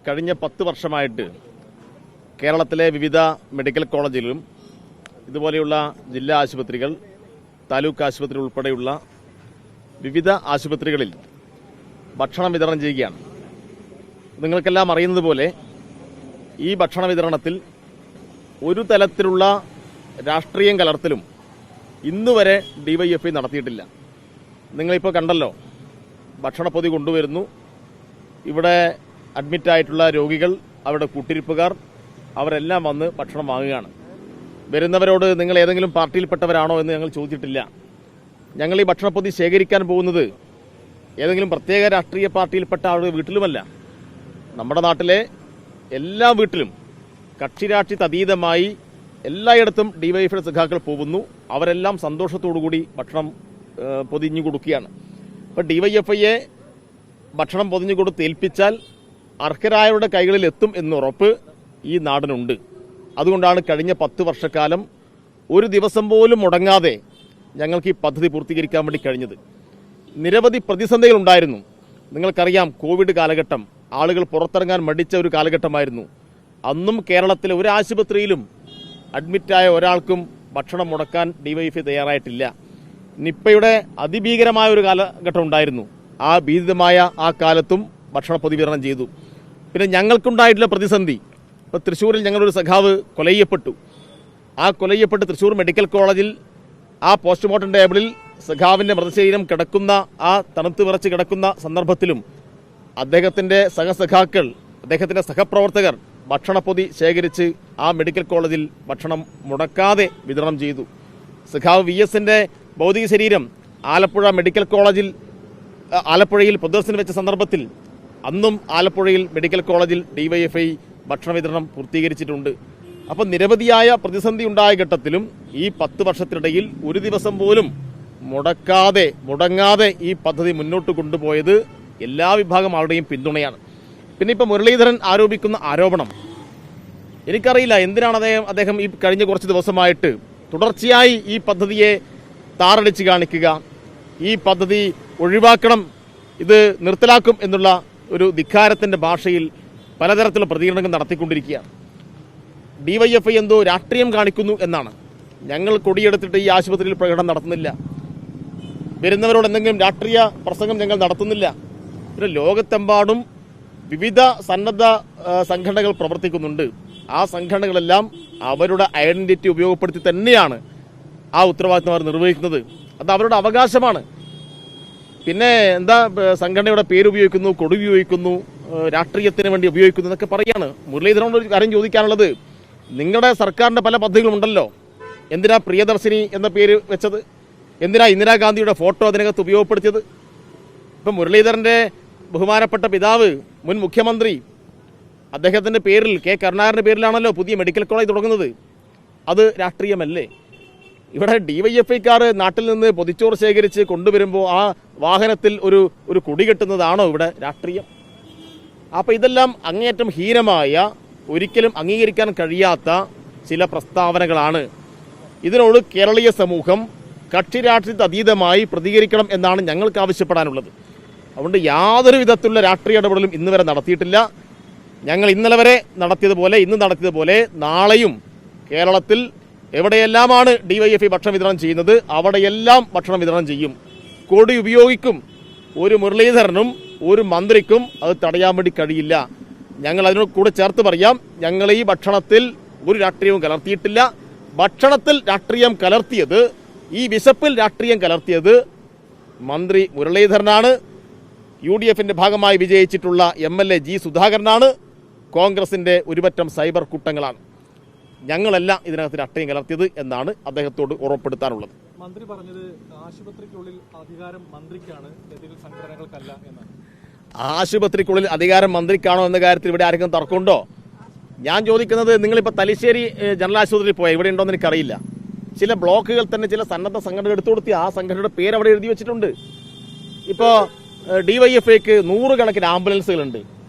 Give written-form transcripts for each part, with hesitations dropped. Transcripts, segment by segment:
കഴിഞ്ഞ 10 വർഷമായിട്ട് കേരളത്തിലെ വിവിധ മെഡിക്കൽ കോളേജുകളിലും ഇതുപോലെയുള്ള ജില്ലാ ആശുപത്രികൾ, താലൂക്ക് ആശുപത്രി ഉൾപ്പെടെയുള്ള വിവിധ ആശുപത്രികളിൽ ഭക്ഷണം വിതരണം ചെയ്യുകയാണ്. നിങ്ങൾക്കെല്ലാം അറിയുന്നത് പോലെ ഈ ഭക്ഷണ വിതരണത്തിൽ ഒരു തലത്തിലുള്ള രാഷ്ട്രീയം കലർത്തലും ഇന്നുവരെ ഡിവൈഎഫ്ഐ നടത്തിയിട്ടില്ല. നിങ്ങളിപ്പോൾ കണ്ടല്ലോ, ഭക്ഷണപ്പൊതി കൊണ്ടുവരുന്നു, ഇവിടെ അഡ്മിറ്റായിട്ടുള്ള രോഗികൾ, അവരുടെ കൂട്ടിരിപ്പുകാർ അവരെല്ലാം വന്ന് ഭക്ഷണം വാങ്ങുകയാണ്. വരുന്നവരോട് നിങ്ങൾ ഏതെങ്കിലും പാർട്ടിയിൽപ്പെട്ടവരാണോ എന്ന് ഞങ്ങൾ ചോദിച്ചിട്ടില്ല. ഞങ്ങൾ ഈ ഭക്ഷണപ്പൊതി ശേഖരിക്കാൻ പോകുന്നത് ഏതെങ്കിലും പ്രത്യേക രാഷ്ട്രീയ പാർട്ടിയിൽപ്പെട്ട ആളുടെ വീട്ടിലുമല്ല. നമ്മുടെ നാട്ടിലെ എല്ലാ വീട്ടിലും കക്ഷിരാഷ്ട്രീയത്തിന് അതീതമായി എല്ലായിടത്തും ഡിവൈഎഫ്ഐ സഖാക്കൾ പോകുന്നു. അവരെല്ലാം സന്തോഷത്തോടുകൂടി ഭക്ഷണം പൊതിഞ്ഞു കൊടുക്കുകയാണ്. അപ്പോൾ ഡിവൈഎഫ്ഐയെ ഭക്ഷണം പൊതിഞ്ഞു കൊടുത്ത് ഏൽപ്പിച്ചാൽ അർഹരായവരുടെ കൈകളിൽ എത്തും എന്നുറപ്പ് ഈ നാടിനുണ്ട്. അതുകൊണ്ടാണ് കഴിഞ്ഞ 10 വർഷക്കാലം ഒരു ദിവസം പോലും മുടങ്ങാതെ ഞങ്ങൾക്ക് ഈ പദ്ധതി പൂർത്തീകരിക്കാൻ വേണ്ടി കഴിഞ്ഞത്. നിരവധി പ്രതിസന്ധികൾ ഉണ്ടായിരുന്നു. നിങ്ങൾക്കറിയാം, കോവിഡ് കാലഘട്ടം, ആളുകൾ പുറത്തിറങ്ങാൻ മടിച്ച ഒരു കാലഘട്ടമായിരുന്നു. അന്നും കേരളത്തിലെ ഒരു ആശുപത്രിയിലും അഡ്മിറ്റായ ഒരാൾക്കും ഭക്ഷണം മുടക്കാൻ ഡിവൈഎഫ്ഐ തയ്യാറായിട്ടില്ല. നിപ്പയുടെ അതിഭീകരമായ ഒരു കാലഘട്ടം ഉണ്ടായിരുന്നു. ആ ഭീതിതമായ ആ കാലത്തും ഭക്ഷണപ്പൊതി വിതരണം ചെയ്തു. പിന്നെ ഞങ്ങൾക്കുണ്ടായിട്ടുള്ള പ്രതിസന്ധി, ഇപ്പോൾ തൃശ്ശൂരിൽ ഞങ്ങളൊരു സഖാവ് കൊലയ്യപ്പെട്ടു. ആ കൊലയ്യപ്പെട്ട് തൃശ്ശൂർ മെഡിക്കൽ കോളേജിൽ ആ പോസ്റ്റ്മോർട്ടം ടേബിളിൽ സഖാവിൻ്റെ മൃതശരീരം കിടക്കുന്ന, ആ തണുത്ത് വിറച്ച് കിടക്കുന്ന സന്ദർഭത്തിലും അദ്ദേഹത്തിൻ്റെ സഹസഖാക്കൾ, അദ്ദേഹത്തിൻ്റെ സഹപ്രവർത്തകർ ഭക്ഷണപ്പൊതി ശേഖരിച്ച് ആ മെഡിക്കൽ കോളേജിൽ ഭക്ഷണം മുടക്കാതെ വിതരണം ചെയ്തു. സഖാവ് VS-ന്റെ ഭൗതിക ശരീരം ആലപ്പുഴ മെഡിക്കൽ കോളേജിൽ, ആലപ്പുഴയിൽ പൊതുദർശനം വെച്ച സന്ദർഭത്തിൽ അന്നും ആലപ്പുഴയിൽ മെഡിക്കൽ കോളേജിൽ ഡിവൈഎഫ്ഐ ഭക്ഷണ വിതരണം പൂർത്തീകരിച്ചിട്ടുണ്ട്. അപ്പോൾ നിരവധിയായ പ്രതിസന്ധി ഉണ്ടായ ഘട്ടത്തിലും ഈ 10 വർഷത്തിനിടയിൽ ഒരു ദിവസം പോലും മുടങ്ങാതെ ഈ പദ്ധതി മുന്നോട്ട് കൊണ്ടുപോയത് എല്ലാ വിഭാഗം ആളുടെയും പിന്തുണയാണ്. പിന്നെ ഇപ്പോൾ മുരളീധരൻ ആരോപിക്കുന്ന ആരോപണം, എനിക്കറിയില്ല എന്തിനാണ് അദ്ദേഹം ഈ കഴിഞ്ഞ കുറച്ച് ദിവസമായിട്ട് തുടർച്ചയായി ഈ പദ്ധതിയെ താറടിച്ച് കാണിക്കുക, ഈ പദ്ധതി ഒഴിവാക്കണം, ഇത് നിർത്തലാക്കും എന്നുള്ള ഒരു ധിക്കാരത്തിൻ്റെ ഭാഷയിൽ പലതരത്തിലുള്ള പ്രതികരണങ്ങൾ നടത്തിക്കൊണ്ടിരിക്കുകയാണ്. ഡിവൈഎഫ്ഐ എന്തോ രാഷ്ട്രീയം കാണിക്കുന്നു എന്നാണ്. ഞങ്ങൾ കൊടിയെടുത്തിട്ട് ഈ ആശുപത്രിയിൽ പ്രകടനം നടത്തുന്നില്ല. വരുന്നവരോട് എന്തെങ്കിലും രാഷ്ട്രീയ പ്രസംഗം ഞങ്ങൾ നടത്തുന്നില്ല. പിന്നെ ലോകത്തെമ്പാടും വിവിധ സന്നദ്ധ സംഘടനകൾ പ്രവർത്തിക്കുന്നുണ്ട്. ആ സംഘടനകളെല്ലാം അവരുടെ ഐഡന്റിറ്റി ഉപയോഗപ്പെടുത്തി തന്നെയാണ് ആ ഉത്തരവാദിത്തം അവർ നിർവഹിക്കുന്നത്. അത് അവരുടെ അവകാശമാണ്. പിന്നെ എന്താ സംഘടനയുടെ പേര് ഉപയോഗിക്കുന്നു, കൊടി ഉപയോഗിക്കുന്നു, രാഷ്ട്രീയത്തിന് വേണ്ടി ഉപയോഗിക്കുന്നു എന്നൊക്കെ പറയാണ്. മുരളീധരനോട് ഒരു കാര്യം ചോദിക്കാനുള്ളത്, നിങ്ങളുടെ സർക്കാരിൻ്റെ പല പദ്ധതികളുണ്ടല്ലോ, എന്തിനാ പ്രിയദർശിനി എന്ന പേര് വെച്ചത്? എന്തിനാ ഇന്ദിരാഗാന്ധിയുടെ ഫോട്ടോ അതിനകത്ത് ഉപയോഗപ്പെടുത്തിയത്? ഇപ്പം മുരളീധരൻ്റെ ബഹുമാനപ്പെട്ട പിതാവ്, മുൻ മുഖ്യമന്ത്രി, അദ്ദേഹത്തിൻ്റെ പേരിൽ, കെ കരുണാകരൻ്റെ പേരിലാണല്ലോ പുതിയ മെഡിക്കൽ കോളേജ് തുടങ്ങുന്നത്. അത് രാഷ്ട്രീയമല്ലേ? ഇവിടെ ഡിവൈഎഫ്ഐക്കാർ നാട്ടിൽ നിന്ന് പൊതിച്ചോറ് ശേഖരിച്ച് കൊണ്ടുവരുമ്പോൾ ആ വാഹനത്തിൽ ഒരു കൊടി കെട്ടുന്നതാണോ ഇവിടെ രാഷ്ട്രീയം? അപ്പോൾ ഇതെല്ലാം അങ്ങേയറ്റം ഹീനമായ, ഒരിക്കലും അംഗീകരിക്കാൻ കഴിയാത്ത ചില പ്രസ്താവനകളാണ്. ഇതിനോട് കേരളീയ സമൂഹം കക്ഷി രാഷ്ട്രീയത്തിന് അതീതമായി പ്രതികരിക്കണം എന്നാണ് ഞങ്ങൾക്ക് ആവശ്യപ്പെടാനുള്ളത്. അതുകൊണ്ട് യാതൊരു വിധത്തിലുള്ള രാഷ്ട്രീയ ഇടപെടലും ഇന്ന് വരെ നടത്തിയിട്ടില്ല. ഞങ്ങൾ ഇന്നലെ വരെ നടത്തിയതുപോലെ, ഇന്ന് നടത്തിയതുപോലെ നാളെയും കേരളത്തിൽ എവിടെയെല്ലാമാണ് ഡിവൈഎഫ്ഐ ഭക്ഷണം വിതരണം ചെയ്യുന്നത് അവിടെയെല്ലാം ഭക്ഷണം വിതരണം ചെയ്യും. കൊടി ഉപയോഗിക്കും. ഒരു മുരളീധരനും ഒരു മന്ത്രിക്കും അത് തടയാൻ വേണ്ടി കഴിയില്ല. ഞങ്ങൾ അതിനോട് കൂടെ ചേർത്ത് പറയാം, ഞങ്ങൾ ഈ ഭക്ഷണത്തിൽ ഒരു രാഷ്ട്രീയവും കലർത്തിയിട്ടില്ല. ഭക്ഷണത്തിൽ രാഷ്ട്രീയം കലർത്തിയത്, ഈ വിശപ്പിൽ രാഷ്ട്രീയം കലർത്തിയത് മന്ത്രി മുരളീധരനാണ്. UDF-ന്റെ ഭാഗമായി വിജയിച്ചിട്ടുള്ള MLA G. സുധാകരനാണ്. കോൺഗ്രസിന്റെ ഒരുപറ്റം സൈബർ കൂട്ടങ്ങളാണ്. ഞങ്ങളല്ല ഇതിനകത്ത് രാഷ്ട്രീയം കലർത്തിയത് എന്നാണ് അദ്ദേഹത്തോട് ഉറപ്പെടുത്താനുള്ളത്. മന്ത്രി പറഞ്ഞത് ആശുപത്രിക്കുള്ളിൽ അധികാരം മന്ത്രിക്കാണ്, സംഘടനകൾക്കല്ല എന്നാണ്. ആശുപത്രിക്കുള്ളിൽ അധികാരം മന്ത്രിക്കാണോ എന്ന കാര്യത്തിൽ ഇവിടെ ആർക്കും തർക്കമുണ്ടോ? ഞാൻ ചോദിക്കുന്നത്, നിങ്ങളിപ്പോൾ തലശ്ശേരി ജനറൽ ആശുപത്രിയിൽ പോയാൽ, ഇവിടെ ഉണ്ടോ എന്ന് എനിക്കറിയില്ല, ചില ബ്ലോക്കുകൾ തന്നെ ചില സന്നദ്ധ സംഘടന എടുത്തു കൊടുത്തി ആ സംഘടനയുടെ പേര് അവിടെ എഴുതി വെച്ചിട്ടുണ്ട്. ഇപ്പോൾ ഡിവൈഎഫ്ഐക്ക് 100 കണക്കിന് ആംബുലൻസുകളുണ്ട്.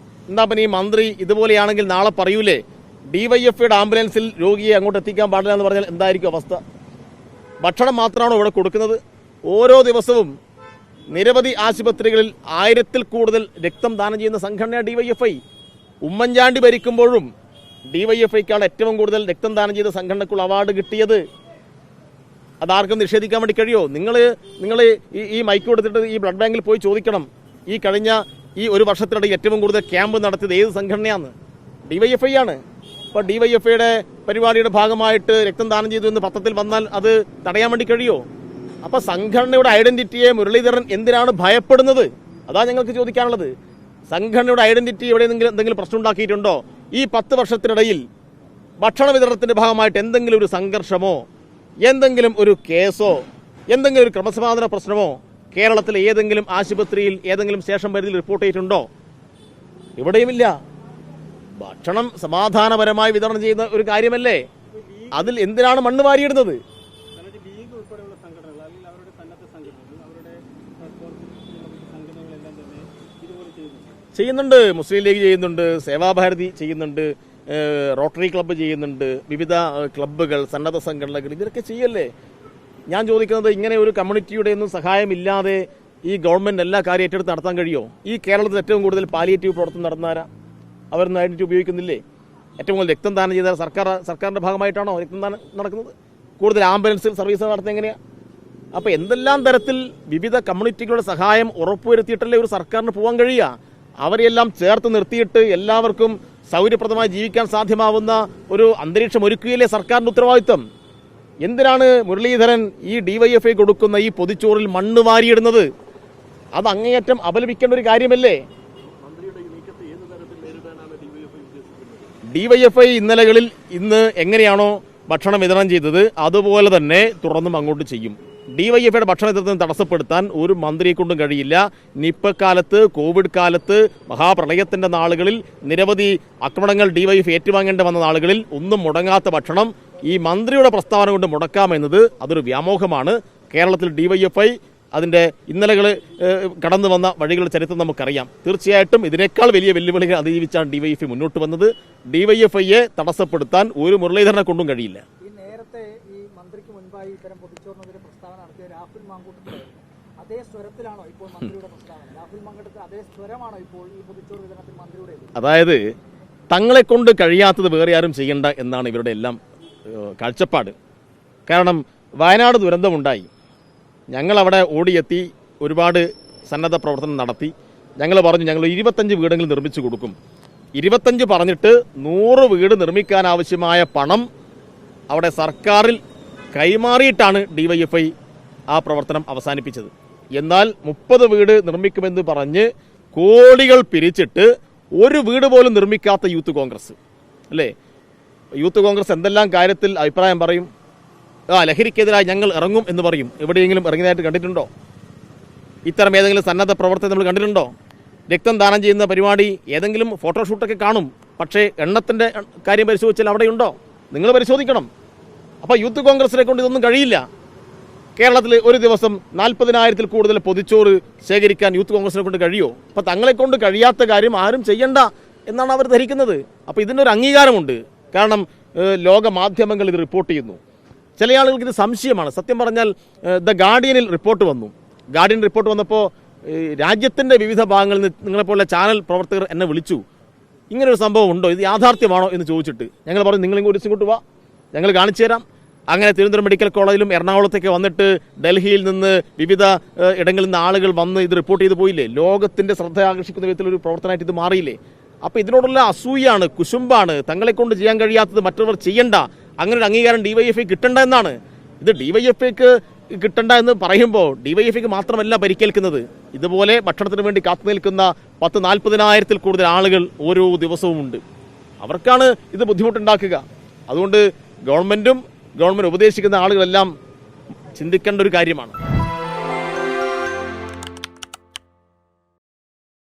എന്താ പിന്നെ ഈ മന്ത്രി ഇതുപോലെയാണെങ്കിൽ നാളെ പറയൂലേ ഡിവൈഎഫ്ഐയുടെ ആംബുലൻസിൽ രോഗിയെ അങ്ങോട്ട് എത്തിക്കാൻ പാടില്ല എന്ന് പറഞ്ഞാൽ എന്തായിരിക്കും അവസ്ഥ? ഭക്ഷണം മാത്രമാണോ ഇവിടെ കൊടുക്കുന്നത്? ഓരോ ദിവസവും നിരവധി ആശുപത്രികളിൽ 1000-ൽ കൂടുതൽ രക്തം ദാനം ചെയ്യുന്ന സംഘടന ഡിവൈഎഫ്ഐ. ഉമ്മൻചാണ്ടി ഭരിക്കുമ്പോഴും ഡിവൈഎഫ്ഐക്കാണ് ഏറ്റവും കൂടുതൽ രക്തം ദാനം ചെയ്ത സംഘടനക്കുള്ള അവാർഡ് കിട്ടിയത്. അതാർക്കും നിഷേധിക്കാൻ വേണ്ടി കഴിയുമോ? നിങ്ങൾ ഈ മൈക്ക് കൊടുത്തിട്ട് ഈ ബ്ലഡ് ബാങ്കിൽ പോയി ചോദിക്കണം, ഈ കഴിഞ്ഞ ഈ ഒരു വർഷത്തിനിടെ ഏറ്റവും കൂടുതൽ ക്യാമ്പ് നടത്തിയത് ഏത് സംഘടനയാണ്? ഡിവൈഎഫ്ഐ ആണ്. അപ്പോൾ ഡിവൈഎഫ്ഐയുടെ പരിപാടിയുടെ ഭാഗമായിട്ട് രക്തം ദാനം ചെയ്തു എന്ന് പത്രത്തിൽ വന്നാൽ അത് തടയാൻ വേണ്ടി കഴിയുമോ? അപ്പോൾ സംഘടനയുടെ ഐഡന്റിറ്റിയെ മുരളീധരൻ എന്തിനാണ് ഭയപ്പെടുന്നത്? അതാ ഞങ്ങൾക്ക് ചോദിക്കാനുള്ളത്. സംഘടനയുടെ ഐഡന്റിറ്റി എന്തെങ്കിലും പ്രശ്നം ഉണ്ടാക്കിയിട്ടുണ്ടോ? ഈ 10 വർഷത്തിനിടയിൽ ഭക്ഷണ വിതരണത്തിന്റെ ഭാഗമായിട്ട് എന്തെങ്കിലും ഒരു സംഘർഷമോ, എന്തെങ്കിലും ഒരു കേസോ, എന്തെങ്കിലും ഒരു ക്രമസമാധാന പ്രശ്നമോ കേരളത്തിലെ ഏതെങ്കിലും ആശുപത്രിയിൽ, ഏതെങ്കിലും സ്റ്റേഷൻ പരിധിയിൽ റിപ്പോർട്ട് ചെയ്തിട്ടുണ്ടോ? എവിടെയുമില്ല. ഭക്ഷണം സമാധാനപരമായി വിതരണം ചെയ്യുന്ന ഒരു കാര്യമല്ലേ? അതിൽ എന്തിനാണ് മണ്ണ് വാരിയിടുന്നത്? ചെയ്യുന്നുണ്ട്. മുസ്ലിം ലീഗ് ചെയ്യുന്നുണ്ട്, സേവാഭാരതി ചെയ്യുന്നുണ്ട്, റോട്ടറി ക്ലബ്ബ് ചെയ്യുന്നുണ്ട്, വിവിധ ക്ലബ്ബുകൾ, സന്നദ്ധ സംഘടനകൾ ഇവരൊക്കെ ചെയ്യല്ലേ? ഞാൻ ചോദിക്കുന്നത്, ഇങ്ങനെ ഒരു കമ്മ്യൂണിറ്റിയുടെ ഒന്നും സഹായമില്ലാതെ ഈ ഗവൺമെന്റ് എല്ലാ കാര്യം ഏറ്റെടുത്ത് നടത്താൻ കഴിയുമോ? ഈ കേരളത്തിൽ ഏറ്റവും കൂടുതൽ പാലിയേറ്റീവ് പ്രവർത്തനം നടന്നാരാ? അവരൊന്നും ഐഡന്റിറ്റി ഉപയോഗിക്കുന്നില്ലേ? ഏറ്റവും കൂടുതൽ രക്തം ദാനം ചെയ്ത സർക്കാരിന്റെ ഭാഗമായിട്ടാണോ രക്തം ദാനം നടക്കുന്നത്? കൂടുതൽ ആംബുലൻസ് സർവീസ് നടത്തുന്നത് എങ്ങനെയാ? അപ്പൊ എന്തെല്ലാം തരത്തിൽ വിവിധ കമ്മ്യൂണിറ്റികളുടെ സഹായം ഉറപ്പുവരുത്തിയിട്ടല്ലേ ഒരു സർക്കാരിന് പോകാൻ കഴിയുക? അവരെല്ലാം ചേർത്ത് നിർത്തിയിട്ട് എല്ലാവർക്കും സൗകര്യപ്രദമായി ജീവിക്കാൻ സാധ്യമാവുന്ന ഒരു അന്തരീക്ഷം ഒരുക്കുകയല്ലേ സർക്കാരിന്റെ ഉത്തരവാദിത്വം? എന്തിനാണ് മുരളീധരൻ ഈ ഡിവൈഎഫ്ഐ കൊടുക്കുന്ന ഈ പൊതിച്ചോറിൽ മണ്ണ് വാരിയിടുന്നത്? അത് അങ്ങേയറ്റം അപലപിക്കേണ്ട ഒരു കാര്യമല്ലേ? ഡിവൈഎഫ്ഐ ഇന്നലകളിൽ ഇന്ന് എങ്ങനെയാണോ ഭക്ഷണം വിതരണം ചെയ്തത് അതുപോലെ തന്നെ തുടർന്നും അങ്ങോട്ട് ചെയ്യും. ഡിവൈഎഫ്ഐയുടെ ഭക്ഷണ വിതരണം തടസ്സപ്പെടുത്താൻ ഒരു മന്ത്രിയെ കൊണ്ടും കഴിയില്ല. നിപ്പ കാലത്ത്, കോവിഡ് കാലത്ത്, മഹാപ്രളയത്തിന്റെ നാളുകളിൽ നിരവധി ആക്രമണങ്ങൾ ഡിവൈഎഫ്ഐ ഏറ്റുവാങ്ങേണ്ടി വന്ന നാളുകളിൽ ഒന്നും മുടങ്ങാത്ത ഭക്ഷണം ഈ മന്ത്രിയുടെ പ്രസ്താവന കൊണ്ട് മുടക്കാമെന്നത് അതൊരു വ്യാമോഹമാണ്. കേരളത്തിൽ ഡിവൈഎഫ്ഐ അതിന്റെ ഇന്നലകൾ കടന്നു വന്ന വഴികളുടെ ചരിത്രം നമുക്കറിയാം. തീർച്ചയായിട്ടും ഇതിനേക്കാൾ വലിയ വെല്ലുവിളികൾ അതിജീവിച്ചാണ് ഡിവൈഎഫ്ഐ മുന്നോട്ട് വന്നത്. ഡിവൈഎഫ്ഐയെ തടസ്സപ്പെടുത്താൻ ഒരു മുരളീധരനെ കൊണ്ടും കഴിയില്ല. നേരത്തെ ഈ മന്ത്രിക്ക് മുൻപായി ഇത്തരം പൊതിച്ചോറിനെതിരെ പ്രസ്താവന നടത്തിയ രാഹുൽ മാങ്കൂട്ടത്തിലായിരുന്നു. അതേ സ്വരത്തിലാണോ ഇപ്പോൾ മന്ത്രിയുടെ പ്രസ്താവന? രാഹുൽ മാങ്കൂട്ടത്തിൽ അതേ സ്വരമാണോ ഇപ്പോൾ ഈ പൊതിച്ചോറ് വിതരണത്തിൽ മന്ത്രിയുടെ? അതായത് തങ്ങളെ കൊണ്ട് കഴിയാത്തത് വേറെ ആരും ചെയ്യണ്ട എന്നാണ് ഇവരുടെ എല്ലാം കാഴ്ചപ്പാട്. കാരണം വയനാട് ദുരന്തമുണ്ടായി, ഞങ്ങളവിടെ ഓടിയെത്തി ഒരുപാട് സന്നദ്ധ പ്രവർത്തനം നടത്തി. ഞങ്ങൾ പറഞ്ഞു ഞങ്ങൾ 25 വീടെങ്കിലും നിർമ്മിച്ചു കൊടുക്കും. 25 പറഞ്ഞിട്ട് 100 വീട് നിർമ്മിക്കാനാവശ്യമായ പണം അവിടെ സർക്കാരിൽ കൈമാറിയിട്ടാണ് ഡിവൈഎഫ്ഐ ആ പ്രവർത്തനം അവസാനിപ്പിച്ചത്. എന്നാൽ 30 വീട് നിർമ്മിക്കുമെന്ന് പറഞ്ഞ് കോടികൾ പിരിച്ചിട്ട് ഒരു വീട് പോലും നിർമ്മിക്കാത്ത യൂത്ത് കോൺഗ്രസ് അല്ലേ? യൂത്ത് കോൺഗ്രസ് എന്തെല്ലാം കാര്യത്തിൽ അഭിപ്രായം പറയും? ലഹരിക്കെതിരായി ഞങ്ങൾ ഇറങ്ങും എന്ന് പറയും. എവിടെയെങ്കിലും ഇറങ്ങിയതായിട്ട് കണ്ടിട്ടുണ്ടോ? ഇത്തരം ഏതെങ്കിലും സന്നദ്ധ പ്രവർത്തനം നമ്മൾ കണ്ടിട്ടുണ്ടോ? രക്തം ദാനം ചെയ്യുന്ന പരിപാടി ഏതെങ്കിലും ഫോട്ടോഷൂട്ടൊക്കെ കാണും, പക്ഷേ എണ്ണത്തിന്റെ കാര്യം പരിശോധിച്ചാൽ അവിടെയുണ്ടോ? നിങ്ങൾ പരിശോധിക്കണം. അപ്പോൾ യൂത്ത് കോൺഗ്രസിനെ കൊണ്ട് ഇതൊന്നും കഴിയില്ല. കേരളത്തിൽ ഒരു ദിവസം 40,000-ൽ കൂടുതൽ പൊതിച്ചോറ് ശേഖരിക്കാൻ യൂത്ത് കോൺഗ്രസിനെ കൊണ്ട് കഴിയുമോ? അപ്പോൾ തങ്ങളെ കൊണ്ട് കഴിയാത്ത കാര്യം ആരും ചെയ്യണ്ട എന്നാണ് അവർ ധരിക്കുന്നത്. അപ്പോൾ ഇതിനൊരു അംഗീകാരമുണ്ട്. കാരണം ലോക മാധ്യമങ്ങൾ ഇത് റിപ്പോർട്ട് ചെയ്യുന്നു. ചില ആളുകൾക്ക് ഇത് സംശയമാണ്. സത്യം പറഞ്ഞാൽ ദ ഗാർഡിയനിൽ റിപ്പോർട്ട് വന്നു. ഗാർഡിയൻ റിപ്പോർട്ട് വന്നപ്പോൾ രാജ്യത്തിൻ്റെ വിവിധ ഭാഗങ്ങളിൽ നിന്ന് നിങ്ങളെപ്പോലെ ചാനൽ പ്രവർത്തകർ എന്നെ വിളിച്ചു, ഇങ്ങനൊരു സംഭവം ഉണ്ടോ, ഇത് യാഥാർത്ഥ്യമാണോ എന്ന് ചോദിച്ചിട്ട്. ഞങ്ങൾ പറഞ്ഞു നിങ്ങൾ ഇങ്ങോട്ട് വാ, ഞങ്ങൾ കാണിച്ചു തരാം. അങ്ങനെ തിരുവനന്തപുരം മെഡിക്കൽ കോളേജിലും എറണാകുളത്തേക്ക് വന്നിട്ട് ഡൽഹിയിൽ നിന്ന് വിവിധ ഇടങ്ങളിൽ നിന്ന് ആളുകൾ വന്ന് ഇത് റിപ്പോർട്ട് ചെയ്ത് പോയില്ലേ? ലോകത്തിൻ്റെ ശ്രദ്ധ ആകർഷിക്കുന്ന വിധത്തിലൊരു പ്രവർത്തനമായിട്ട് ഇത് മാറിയില്ലേ? അപ്പോൾ ഇതിനോടുള്ള അസൂയാണ്, കുശുമ്പാണ്. തങ്ങളെ കൊണ്ട് ചെയ്യാൻ കഴിയാത്തത് മറ്റവർ ചെയ്യണ്ട, അങ്ങനെ ഒരു അംഗീകാരം ഡിവൈഎഫ്ഐ കിട്ടണ്ട എന്നാണ്. ഇത് ഡിവൈഎഫ്ഐക്ക് കിട്ടണ്ട എന്ന് പറയുമ്പോൾ ഡിവൈഎഫ്ഐക്ക് മാത്രമല്ല പരിക്കേൽക്കുന്നത്. ഇതുപോലെ ഭക്ഷണത്തിന് വേണ്ടി കാത്തു നിൽക്കുന്ന 40,000-ൽ കൂടുതൽ ആളുകൾ ഓരോ ദിവസവും ഉണ്ട്. അവർക്കാണ് ഇത് ബുദ്ധിമുട്ടുണ്ടാക്കുക. അതുകൊണ്ട് ഗവൺമെന്റ് ഉപദേശിക്കുന്ന ആളുകളെല്ലാം ചിന്തിക്കേണ്ട ഒരു കാര്യമാണ്.